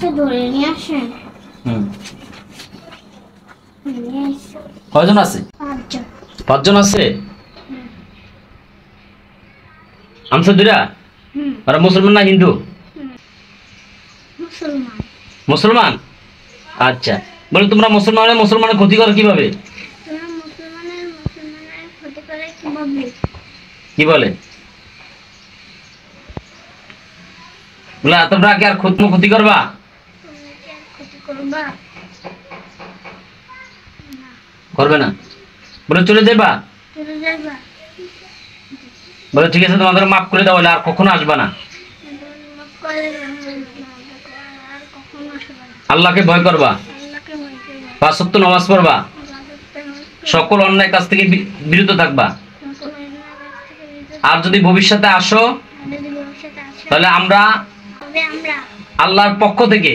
আচ্ছা ধরে নিয়ে আসেন। কয়জন আছে? 5 জন আছে। আনছো দুইটা? ওরা মুসলমান না হিন্দু? মুসলমান। মুসলমান? আচ্ছা, বলে তোমরা মুসলমানের ক্ষতি করো কিভাবে? মুসলমানের ক্ষতি করে কিভাবে? কি বলে? বলে তোমরা কি আর ক্ষতি করবা? করবে না? বলে চলে যাবা? বলে ঠিক আছে, তোমাদের মাফ করে দাও, আর কখনো আসবা না। আল্লাহকে ভয় করবা, 5 ওয়াক্ত নামাজ পড়বা, সকল অন্যায় কাজ থেকে বিরত থাকবা। আর যদি ভবিষ্যতে আসো তাহলে আমরা আল্লাহর পক্ষ থেকে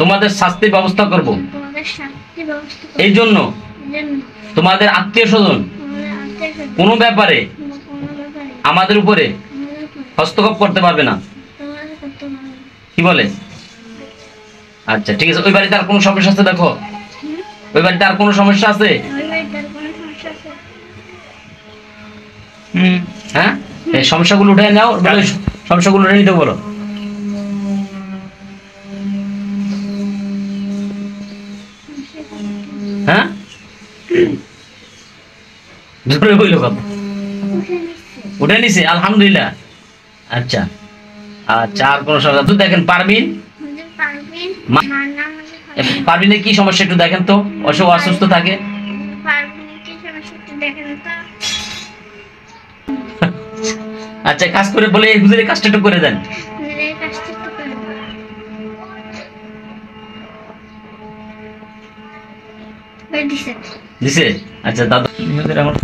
তোমাদের শাস্তির ব্যবস্থা করব। এই জন্য তোমাদের আত্মীয় স্বজন কোনো ব্যাপারে আমাদের উপরে হস্তক্ষেপ করতে পারবে না। কি বলে? আচ্ছা ঠিক আছে। ওই বাড়িতে আর কোনো সমস্যা আছে? দেখো, ওই বাড়িতে আর কোনো সমস্যা আছে? হ্যাঁ, এই সমস্যাগুলো উঠে নাও, বলো সমস্যাগুলো উঠে নিতে বলো। হ্যাঁ, জোরে বললো কথা। উঠে নিছে, আলহামদুলিল্লাহ। আচ্ছা আচ্ছা, আর কোনো সমস্যা? তো দেখেন পারবিন, পারবিনের কি সমস্যা একটু দেখেন তো, অসুস্থ থাকে। আচ্ছা, কাজ করে বলে হুজুরের কাজটা একটু করে দেন। দিছে? আচ্ছা দাদা, আমার